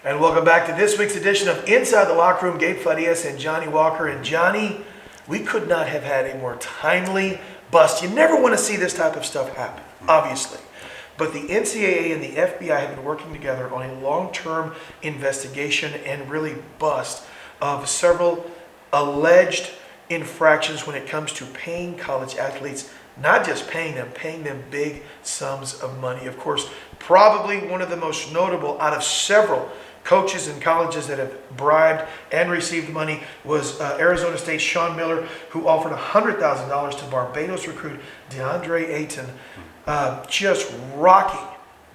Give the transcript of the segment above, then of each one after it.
And welcome back to this week's edition of Inside the Locker Room. Gabe Fadias and Johnny Walker. And Johnny, we could not have had a more timely bust. You never want to see this type of stuff happen, obviously. But the NCAA and the FBI have been working together on a long-term investigation and really bust of several alleged infractions when it comes to paying college athletes, not just paying them big sums of money. Of course, probably one of the most notable out of several coaches and colleges that have bribed and received money was Arizona State's Sean Miller, who offered $100,000 to Barbados recruit DeAndre Ayton, just rocking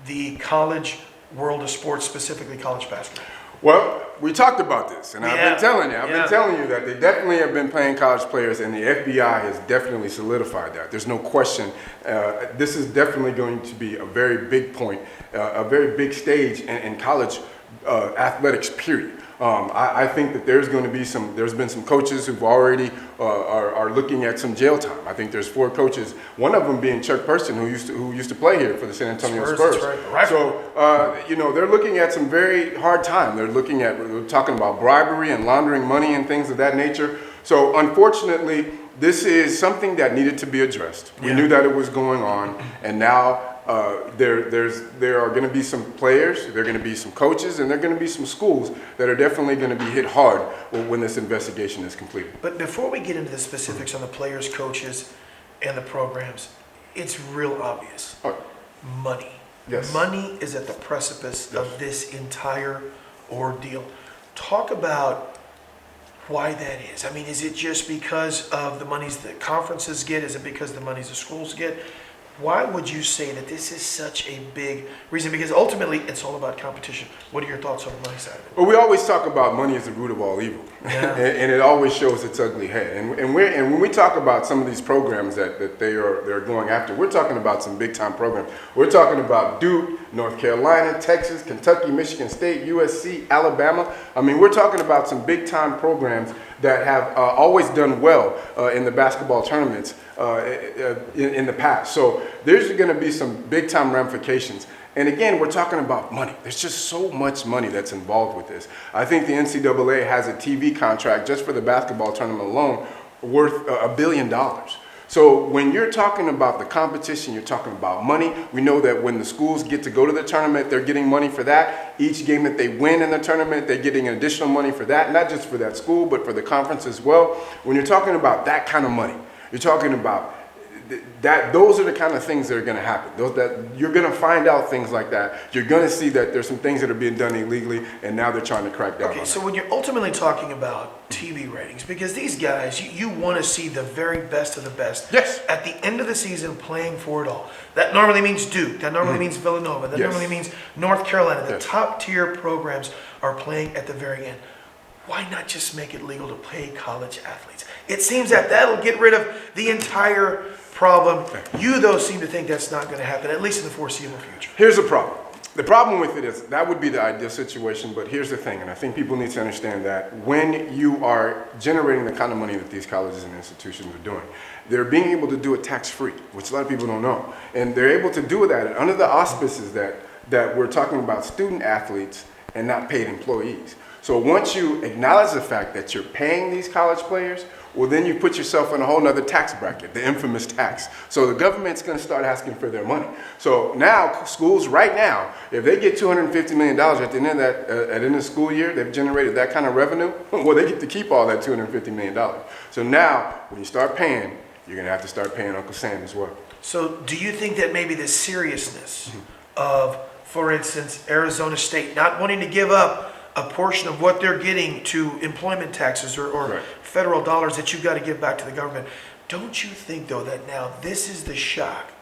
the college world of sports, specifically college basketball. Well, we talked about this, and I've been telling you that they definitely have been playing college players, and the FBI has definitely solidified that. There's no question. This is definitely going to be a very big point, a very big stage in college athletics, period. I think that there's been some coaches who've already are looking at some jail time. I think there's 4 coaches, one of them being Chuck Person, who used to play here for the San Antonio Spurs. That's right. So, they're looking at some very hard time. We're talking about bribery and laundering money and things of that nature. So, unfortunately, this is something that needed to be addressed. We knew that it was going on, and now there are going to be some players, there are going to be some coaches, and there are going to be some schools that are definitely going to be hit hard when this investigation is completed. But before we get into the specifics on the players, coaches, and the programs, it's real obvious. Money. Yes. Money is at the precipice of this entire ordeal. Talk about why that is. I mean, is it just because of the monies that conferences get? Is it because of the monies the schools get? Why would you say that this is such a big reason? Because ultimately, it's all about competition. What are your thoughts on the money side of it? Well, we always talk about money as the root of all evil, and it always shows its ugly head. And when we talk about some of these programs that they're going after, we're talking about some big time programs. We're talking about Duke, North Carolina, Texas, Kentucky, Michigan State, USC, Alabama. I mean, we're talking about some big time programs that have always done well in the basketball tournaments in the past. So there's going to be some big time ramifications. And again, we're talking about money. There's just so much money that's involved with this. I think the NCAA has a TV contract just for the basketball tournament alone worth $1 billion. So when you're talking about the competition, you're talking about money. We know that when the schools get to go to the tournament, they're getting money for that. Each game that they win in the tournament, they're getting additional money for that, not just for that school, but for the conference as well. When you're talking about that kind of money, you're talking about that. Those are the kind of things that are going to happen. You're going to find out things like that. You're going to see that there's some things that are being done illegally, and now they're trying to crack down on that. So when you're ultimately talking about TV ratings, because these guys, you want to see the very best of the best. Yes. At the end of the season, playing for it all. That normally means Duke. That normally means Villanova. That normally means North Carolina. The top tier programs are playing at the very end. Why not just make it legal to pay college athletes? It seems that that'll get rid of the entire problem. You, though, seem to think that's not going to happen, at least in the foreseeable future. Here's the problem. The problem with it is that would be the ideal situation, but here's the thing, and I think people need to understand that when you are generating the kind of money that these colleges and institutions are doing, they're being able to do it tax-free, which a lot of people don't know. And they're able to do that under the auspices that we're talking about student athletes and not paid employees. So once you acknowledge the fact that you're paying these college players, well, then you put yourself in a whole nother tax bracket, the infamous tax. So the government's going to start asking for their money. So now schools right now, if they get $250 million at the end of that, at the end of the school year, they've generated that kind of revenue, well, they get to keep all that $250 million. So now when you start paying, you're going to have to start paying Uncle Sam as well. So do you think that maybe the seriousness of, for instance, Arizona State not wanting to give up a portion of what they're getting to employment taxes or federal dollars that you've got to give back to the government. Don't you think, though, that now this is the shock?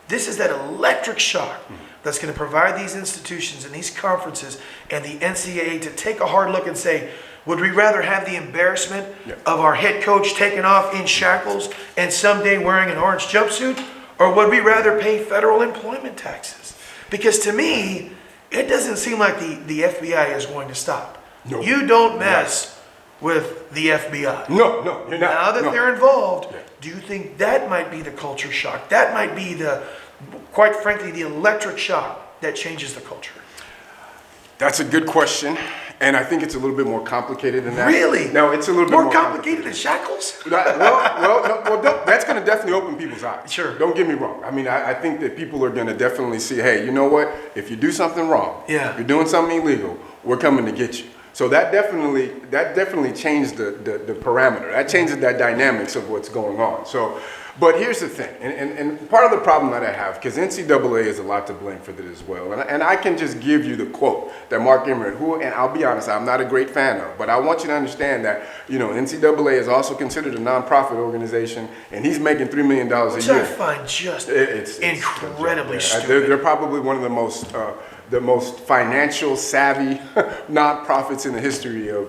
This is that electric shock that's going to provide these institutions and these conferences and the NCAA to take a hard look and say, would we rather have the embarrassment of our head coach taken off in shackles and someday wearing an orange jumpsuit? Or would we rather pay federal employment taxes? Because to me, it doesn't seem like the FBI is going to stop. No. You don't mess with the FBI. No, you're not. Now that they're involved, do you think that might be the culture shock? That might be quite frankly, the electric shock that changes the culture? That's a good question, and I think it's a little bit more complicated than that. Really? No, it's a little bit more complicated than shackles? That's going to definitely open people's eyes. Sure. Don't get me wrong. I mean, I think that people are going to definitely see, hey, you know what? If you do something wrong, if you're doing something illegal, we're coming to get you. So that definitely changed the parameter. That changes that dynamics of what's going on. So, but here's the thing, and part of the problem that I have, because NCAA is a lot to blame for this as well, and I can just give you the quote that Mark Emmert, who, and I'll be honest, I'm not a great fan of, but I want you to understand that, you know, NCAA is also considered a nonprofit organization, and he's making $3 million a year. Which I find just incredibly stupid. They're probably one of the most financial savvy nonprofits in the history of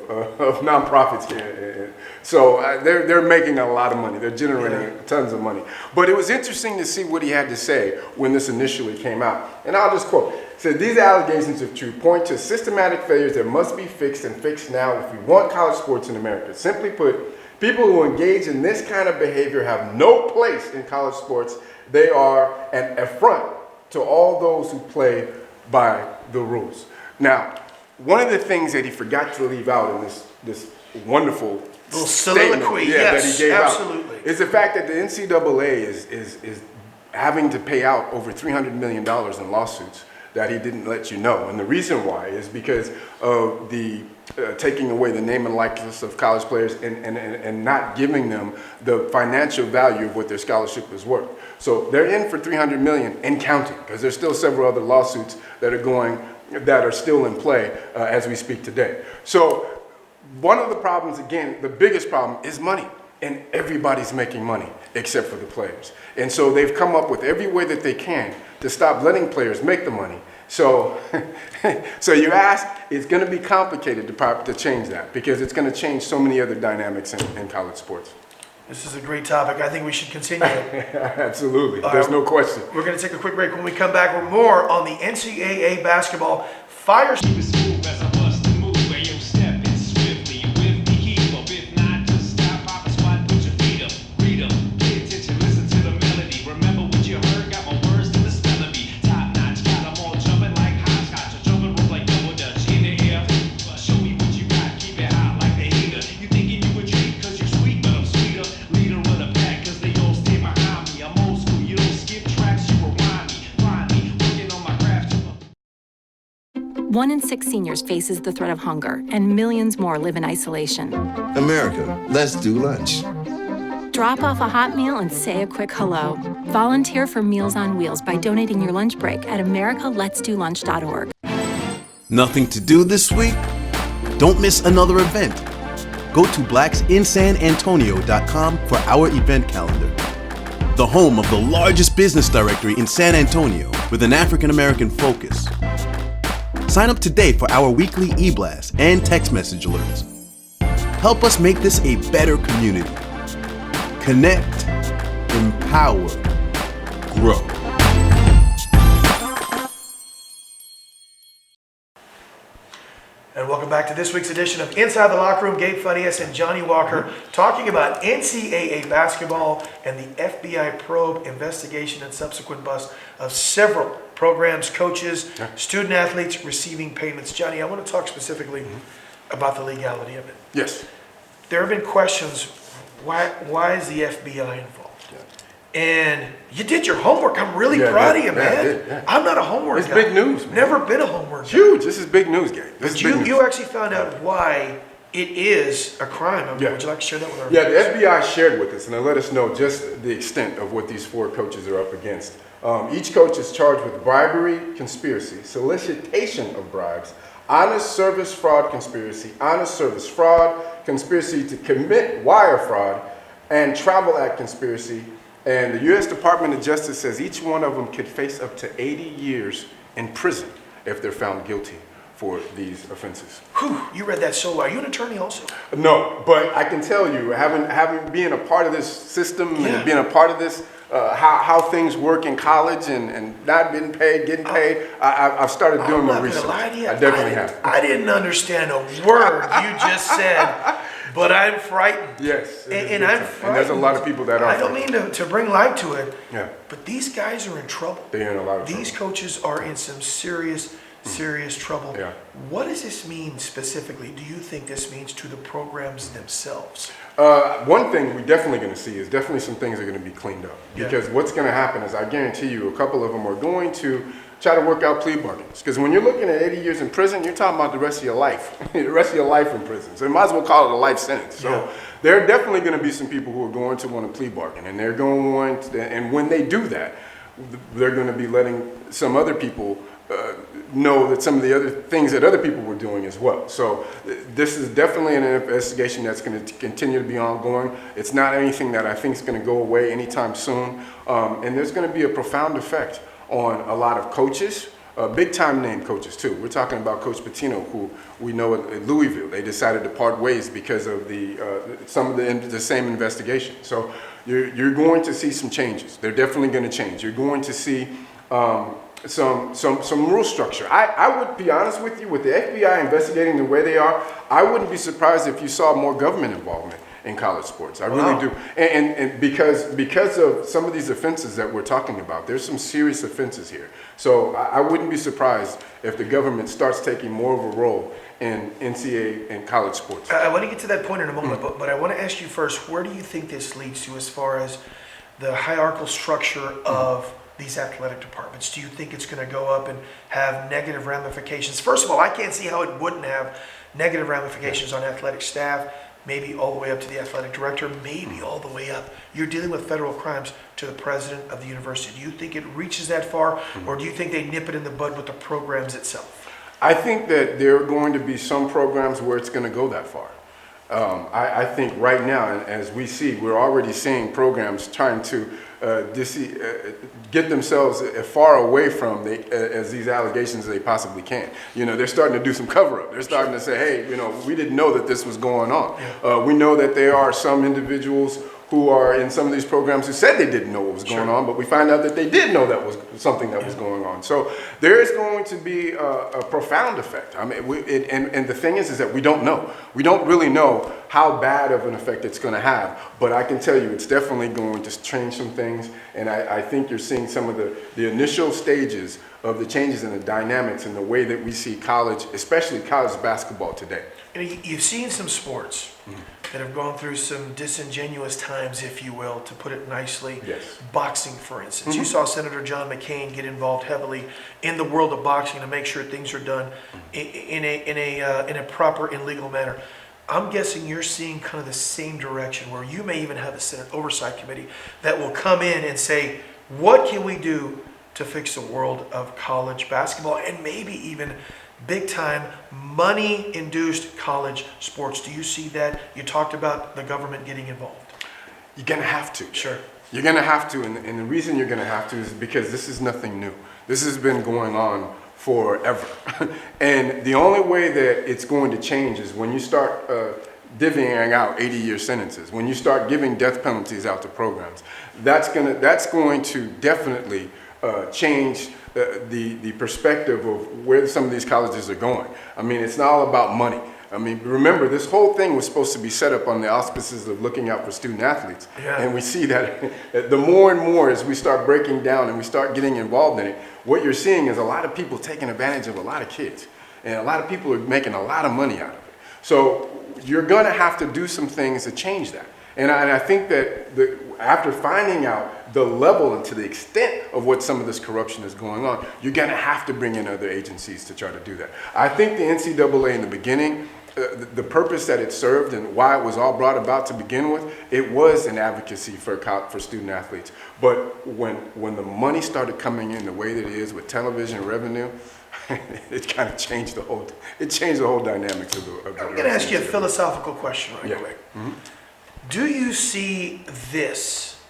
nonprofits here. So they're making a lot of money. They're generating tons of money. But it was interesting to see what he had to say when this initially came out. And I'll just quote. It said, "These allegations, if true, point to systematic failures that must be fixed and fixed now if we want college sports in America. Simply put, people who engage in this kind of behavior have no place in college sports. They are an affront to all those who play by the rules." Now, one of the things that he forgot to leave out in this wonderful little soliloquy that he gave absolutely. out is the fact that the NCAA is having to pay out over $300 million in lawsuits that he didn't let you know. And the reason why is because of the taking away the name and likeness of college players and not giving them the financial value of what their scholarship is worth. So they're in for $300 million and counting, because there's still several other lawsuits that are still in play as we speak today. So one of the problems, again, the biggest problem is money. And everybody's making money except for the players. And so they've come up with every way that they can to stop letting players make the money. So, so you ask, it's going to be complicated to change that, because it's going to change so many other dynamics in college sports. This is a great topic. I think we should continue. Absolutely. There's no question. We're going to take a quick break. When we come back, we're more on the NCAA basketball fire. One in 6 seniors faces the threat of hunger, and millions more live in isolation. America, let's do lunch. Drop off a hot meal and say a quick hello. Volunteer for Meals on Wheels by donating your lunch break at americaletsdolunch.org. Nothing to do this week? Don't miss another event. Go to blacksinsanantonio.com for our event calendar. The home of the largest business directory in San Antonio with an African American focus. Sign up today for our weekly e-blast and text message alerts. Help us make this a better community. Connect, empower, grow. And welcome back to this week's edition of Inside the Locker Room. Gabe Funnius and Johnny Walker talking about NCAA basketball and the FBI probe investigation and subsequent bust of several programs, coaches, student athletes receiving payments. Johnny, I want to talk specifically about the legality of it. Yes. There have been questions, why is the FBI involved? And you did your homework. I'm really proud of you, man. I'm not a homework guy. It's big news, man. Never been a homework guy. Huge. This is big news, Gabe. But you actually found out why it is a crime. Would you like to share that with our viewers? The FBI shared with us, and they let us know just the extent of what these 4 coaches are up against. Each coach is charged with bribery, conspiracy, solicitation of bribes, honest service fraud conspiracy, honest service fraud, conspiracy to commit wire fraud, and travel act conspiracy. And the U.S. Department of Justice says each one of them could face up to 80 years in prison if they're found guilty for these offenses. Whew, you read that so well. Are you an attorney also? No, but I can tell you, having being a part of this system and being a part of this, how things work in college and not getting paid, I've started doing my research. Lie to you. I definitely have. I didn't understand a word you just said. But I'm frightened. Yes. And I'm frightened. And there's a lot of people that are. I don't mean to bring light to it. Yeah. But these guys are in trouble. They're in a lot of trouble. These coaches are in some serious serious trouble. Yeah. What does this mean specifically? Do you think this means to the programs themselves? One thing we're definitely going to see is definitely some things are going to be cleaned up. Because what's going to happen is, I guarantee you, a couple of them are going to try to work out plea bargains. Because when you're looking at 80 years in prison, you're talking about the rest of your life. The rest of your life in prison. So you might as well call it a life sentence. So there are definitely going to be some people who are going to want to plea bargain. And they're going to, and when they do that, they're going to be letting some other people know that some of the other things that other people were doing as well. So this is definitely an investigation that's going to continue to be ongoing. It's not anything that I think is going to go away anytime soon. And there's going to be a profound effect on a lot of coaches, big time name coaches too. We're talking about Coach Pitino, who we know at Louisville. They decided to part ways because of some of the same investigation. So you're going to see some changes. They're definitely going to change. You're going to see some rule structure. I would be honest with you, with the FBI investigating the way they are, I wouldn't be surprised if you saw more government involvement in college sports. I really do. And because of some of these offenses that we're talking about, there's some serious offenses here. So I wouldn't be surprised if the government starts taking more of a role in NCAA and college sports. I want to get to that point in a moment, but I want to ask you first, where do you think this leads to as far as the hierarchical structure of these athletic departments? Do you think it's going to go up and have negative ramifications? First of all, I can't see how it wouldn't have negative ramifications on athletic staff, maybe all the way up to the athletic director, maybe all the way up. You're dealing with federal crimes to the president of the university. Do you think it reaches that far, or do you think they nip it in the bud with the programs itself? I think that there are going to be some programs where it's going to go that far. I think right now, as we see, we're already seeing programs trying to get themselves as far away from as these allegations as they possibly can. You know, they're starting to do some cover-up. They're starting to say, hey, you know, we didn't know that this was going on. We know that there are some individuals who are in some of these programs who said they didn't know what was going on, but we find out that they did know that was something that was going on. So there is going to be a profound effect. I mean, and the thing is that we don't know. We don't really know how bad of an effect it's going to have, but I can tell you it's definitely going to change some things, and I think you're seeing some of the initial stages of the changes in the dynamics and the way that we see college, especially college basketball today. And you've seen some sports that have gone through some disingenuous times, if you will, to put it nicely. Yes. Boxing, for instance. You saw Senator John McCain get involved heavily in the world of boxing to make sure things are done in a proper and legal manner. I'm guessing you're seeing kind of the same direction, where you may even have a Senate Oversight Committee that will come in and say, what can we do to fix the world of college basketball, and maybe even big time money-induced college sports? Do you see that? You talked about the government getting involved. You're going to have to. Sure. You're going to have to, and the reason you're going to have to is because this is nothing new. This has been going on forever. And the only way that it's going to change is when you start divvying out 80-year sentences, when you start giving death penalties out to programs. That's going to definitely change the perspective of where some of these colleges are going. I mean, it's not all about money. I mean, remember, this whole thing was supposed to be set up on the auspices of looking out for student athletes. Yeah. And we see that the more and more as we start breaking down and we start getting involved in it, what you're seeing is a lot of people taking advantage of a lot of kids. And a lot of people are making a lot of money out of it. So you're going to have to do some things to change that. And I think that after finding out the level and to the extent of what some of this corruption is going on, you're going to have to bring in other agencies to try to do that. I think the NCAA in the beginning, the purpose that it served and why it was all brought about to begin with, it was an advocacy for student athletes. But when the money started coming in the way that it is with television revenue, it kind of changed the whole dynamics of the I'm going to ask you a philosophical question right quick. Mm-hmm. Do you see this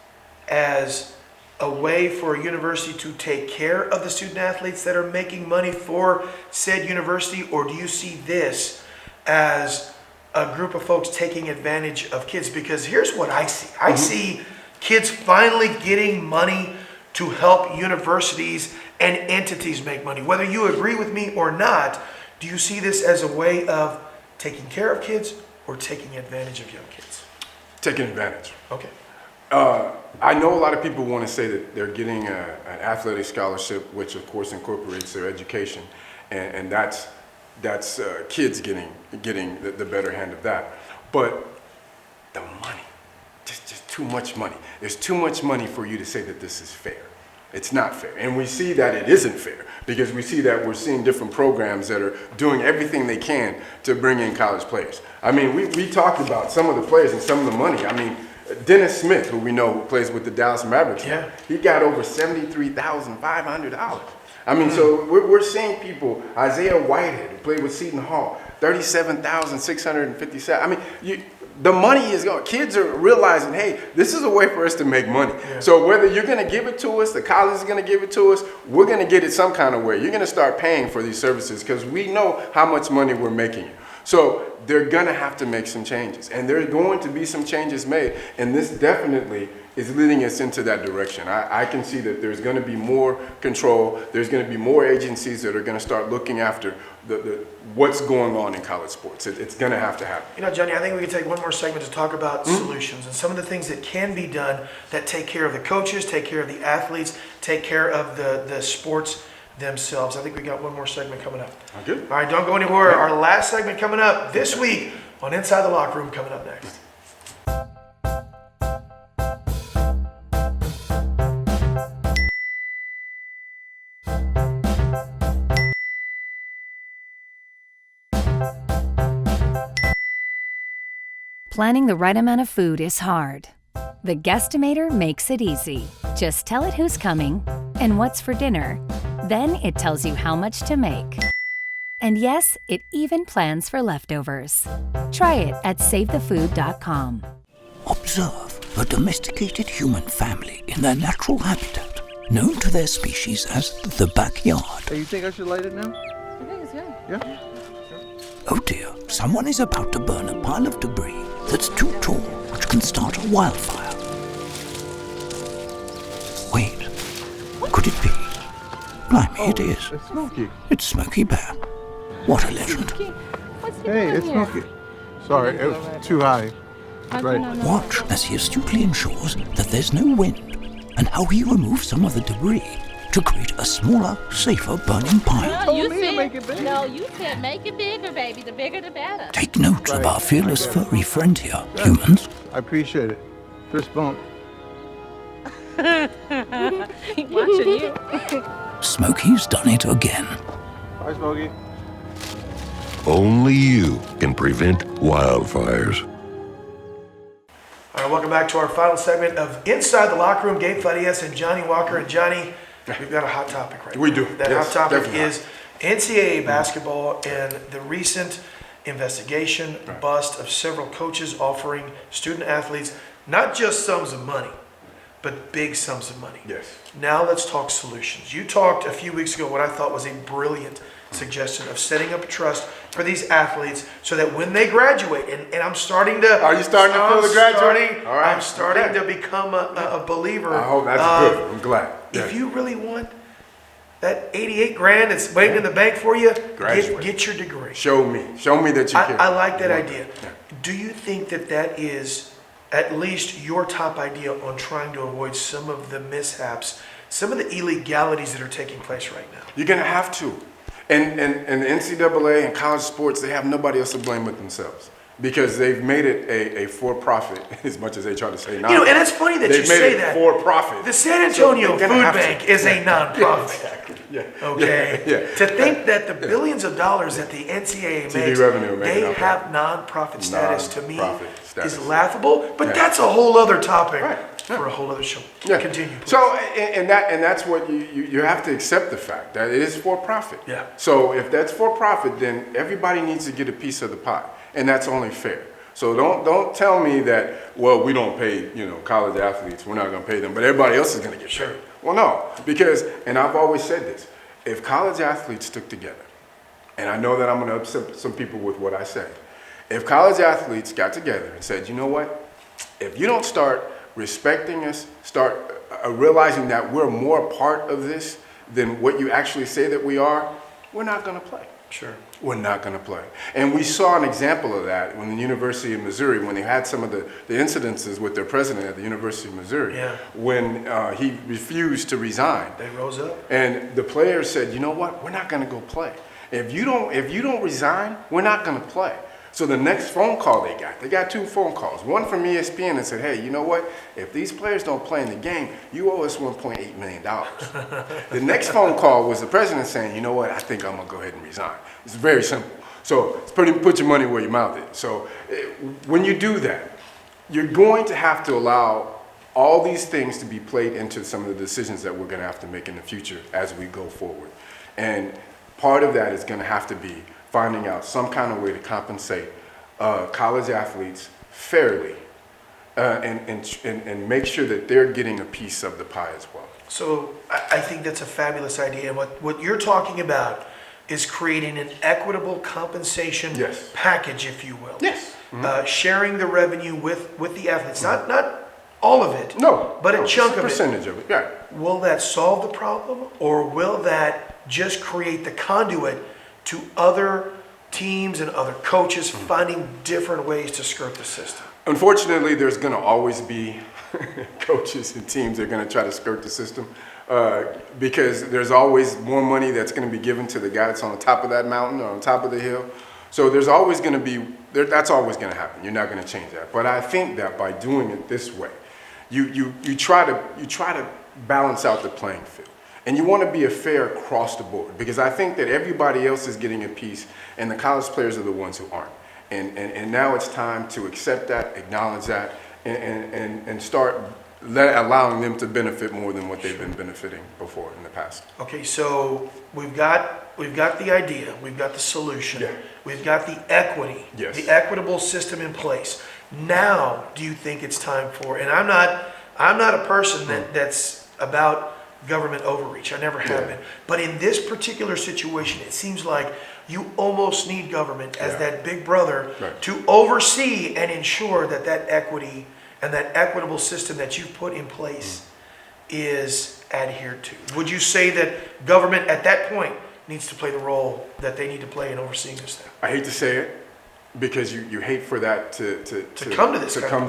as a way for a university to take care of the student athletes that are making money for said university, or do you see this as a group of folks taking advantage of kids? Because here's what I see. I see kids finally getting money to help universities and entities make money. Whether you agree with me or not, do you see this as a way of taking care of kids or taking advantage of young kids? Taking advantage. Okay. I know a lot of people want to say that they're getting an athletic scholarship, which of course incorporates their education. and that's kids getting the better hand of that. But the money, just too much money. There's too much money for you to say that this is fair. It's not fair. And we see that it isn't fair because we see that we're seeing different programs that are doing everything they can to bring in college players. I mean, we talked about some of the players and some of the money. I mean, Dennis Smith, who we know plays with the Dallas Mavericks, he got over $73,500. I mean, so we're seeing people, Isaiah Whitehead, who played with Seton Hall, $37,657. I mean, the money is going. Kids are realizing, hey, this is a way for us to make money. Yeah. So whether you're going to give it to us, the college is going to give it to us, we're going to get it some kind of way. You're going to start paying for these services because we know how much money we're making. So they're going to have to make some changes, and there's going to be some changes made, and this definitely is leading us into that direction. I can see that there's going to be more control. There's going to be more agencies that are going to start looking after what's going on in college sports. It's going to have to happen. You know, Johnny, I think we can take one more segment to talk about solutions and some of the things that can be done that take care of the coaches, take care of the athletes, take care of the sports themselves. I think we got one more segment coming up. Good. All right, don't go anywhere. Our last segment coming up this week on Inside the Locker Room coming up next. Planning the right amount of food is hard. The Guestimator makes it easy. Just tell it who's coming and what's for dinner. Then it tells you how much to make. And yes, it even plans for leftovers. Try it at SaveTheFood.com. Observe a domesticated human family in their natural habitat, known to their species as the backyard. Hey, you think I should light it now? I think it's good. Yeah? Oh dear, someone is about to burn a pile of debris that's too tall, which can start a wildfire. Wait, could it be? Blimey, it is. It's Smokey. It's Smokey Bear. What a legend. What's he Hey, doing it's here? Smokey. Sorry, it was too high. Right. Watch as he astutely ensures that there's no wind, and how he removes some of the debris to create a smaller, safer burning pile. No, you me to said, make it big. no, you said make it bigger, baby. The bigger, the better. Take note of our fearless furry friend here, humans. I appreciate it. Fist bump. Watching you. Smokey's done it again. Bye, Smokey. Only you can prevent wildfires. All right, welcome back to our final segment of Inside the Locker Room. Gabe Fadias and Johnny Walker. And Johnny, we've got a hot topic right now. We do. That Yes, hot topic definitely. is NCAA basketball and the recent investigation, bust of several coaches offering student athletes not just sums of money, but big sums of money. Yes. Now let's talk solutions. You talked a few weeks ago what I thought was a brilliant suggestion of setting up a trust for these athletes so that when they graduate, and I'm starting to... Are you starting to feel the graduating? All right. I'm starting to become a believer. I hope that's good. I'm glad. If you really want that 88 grand that's waiting in the bank for you, get your degree. Show me that you care. I like that idea. Yeah. Do you think that is at least your top idea on trying to avoid some of the mishaps, some of the illegalities that are taking place right now? You're going to have to. And the NCAA and college sports, they have nobody else to blame but themselves because they've made it a for-profit, as much as they try to say non-profit. You know, and it's funny that you say that. They've made it for-profit. The San Antonio Food Bank is a nonprofit. Yeah, exactly. Yeah. Okay? Yeah. To think that the billions of dollars that the NCAA makes, revenue they have nonprofit status, to me, status. is laughable. But that's a whole other topic for a whole other show. Yeah. Continue, please. So, and that's what you have to accept the fact that it is for profit. Yeah. So if that's for profit, then everybody needs to get a piece of the pie, and that's only fair. So don't tell me that, well, we don't pay, college athletes, we're not going to pay them, but everybody else is going to get paid. Well, no, because, and I've always said this, if college athletes stuck together, and I know that I'm going to upset some people with what I say, if college athletes got together and said, you know what, if you don't start respecting us, start realizing that we're more a part of this than what you actually say that we are, we're not going to play. Sure. We're not going to play. And we saw an example of that when the University of Missouri, when they had some of the incidences with their president at the University of Missouri, when he refused to resign. They rose up. And the players said, you know what, we're not going to go play. If you don't resign, we're not going to play. So the next phone call they got 2 phone calls. One from ESPN that said, hey, you know what? If these players don't play in the game, you owe us $1.8 million. The next phone call was the president saying, you know what? I think I'm going to go ahead and resign. It's very simple. So it's put your money where your mouth is. So when you do that, you're going to have to allow all these things to be played into some of the decisions that we're going to have to make in the future as we go forward. And part of that is going to have to be finding out some kind of way to compensate college athletes fairly and make sure that they're getting a piece of the pie as well. So I think that's a fabulous idea. And what you're talking about is creating an equitable compensation package, if you will. Yes. Sharing the revenue with the athletes, not all of it, but a chunk of it. Percentage of it, yeah. Will that solve the problem, or will that just create the conduit to other teams and other coaches finding different ways to skirt the system? Unfortunately, there's going to always be coaches and teams that are going to try to skirt the system because there's always more money that's going to be given to the guy that's on the top of that mountain or on top of the hill. So there's always going to be, that's always going to happen. You're not going to change that. But I think that by doing it this way, you try to balance out the playing field. And you want to be fair across the board, because I think that everybody else is getting a piece and the college players are the ones who aren't. And now it's time to accept that, acknowledge that, and start allowing them to benefit more than what they've been benefiting before in the past. Okay, so we've got the idea, we've got the solution, we've got the equity, the equitable system in place. Now, do you think it's time for? And I'm not a person that's about government overreach. I never have been. But in this particular situation, it seems like you almost need government as that big brother to oversee and ensure that equity and that equitable system that you've put in place is adhered to. Would you say that government at that point needs to play the role that they need to play in overseeing this thing? I hate to say it, because you hate for that to come to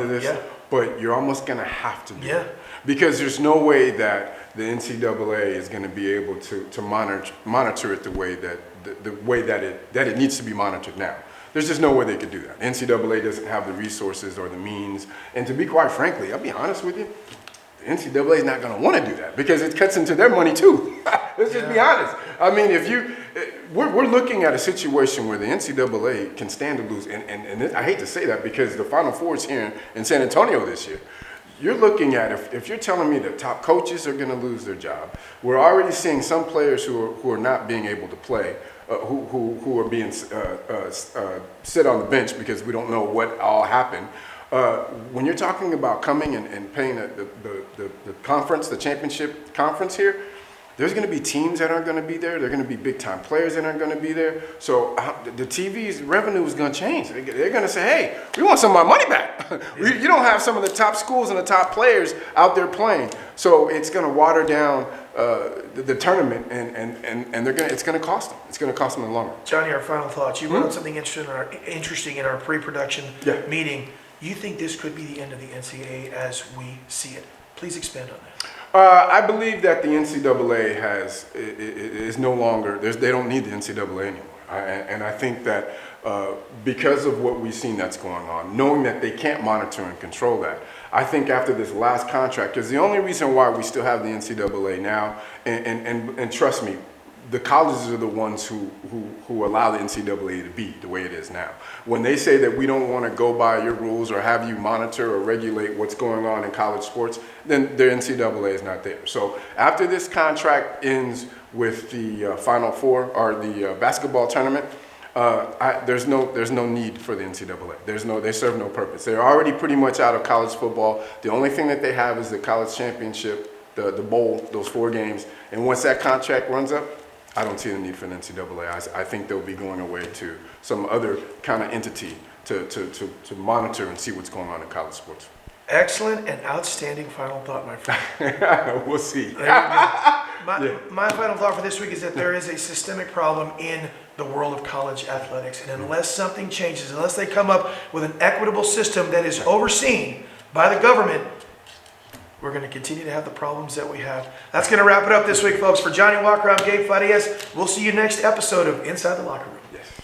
this, but you're almost going to have to do it. Because there's no way that the NCAA is going to be able to monitor it the way that it needs to be monitored now. There's just no way they could do that. NCAA doesn't have the resources or the means. And to be quite frankly, I'll be honest with you, the NCAA is not going to want to do that because it cuts into their money too. Let's just be honest. I mean, we're looking at a situation where the NCAA can stand to lose. And I hate to say that because the Final Four is here in San Antonio this year. You're looking at, if you're telling me that top coaches are going to lose their job, we're already seeing some players who are not being able to play, who are being sit on the bench because we don't know what all happened. When you're talking about coming and playing the conference, the championship conference here, there's going to be teams that aren't going to be there. There are going to be big-time players that aren't going to be there. So the TV's revenue is going to change. They're going to say, hey, we want some of our money back. You don't have some of the top schools and the top players out there playing. So it's going to water down the tournament, and it's going to cost them. It's going to cost them in the long run. Johnny, our final thoughts. You wrote something interesting in our pre-production meeting. You think this could be the end of the NCAA as we see it. Please expand on that. I believe that the NCAA is no longer, they don't need the NCAA anymore. And I think that because of what we've seen that's going on, knowing that they can't monitor and control that, I think after this last contract, because the only reason why we still have the NCAA now, and trust me, the colleges are the ones who allow the NCAA to be the way it is now. When they say that we don't want to go by your rules or have you monitor or regulate what's going on in college sports, then the NCAA is not there. So after this contract ends with the Final Four or the basketball tournament, there's no need for the NCAA. They serve no purpose. They're already pretty much out of college football. The only thing that they have is the college championship, the bowl, those 4 games. And once that contract runs up, I don't see the need for an NCAA. I think they'll be going away to some other kind of entity to monitor and see what's going on in college sports. Excellent and outstanding final thought, my friend. We'll see. My final thought for this week is that there is a systemic problem in the world of college athletics. And unless something changes, unless they come up with an equitable system that is overseen by the government, we're going to continue to have the problems that we have. That's going to wrap it up this week, folks. For Johnny Walker, I'm Gabe Farias. We'll see you next episode of Inside the Locker Room. Yes.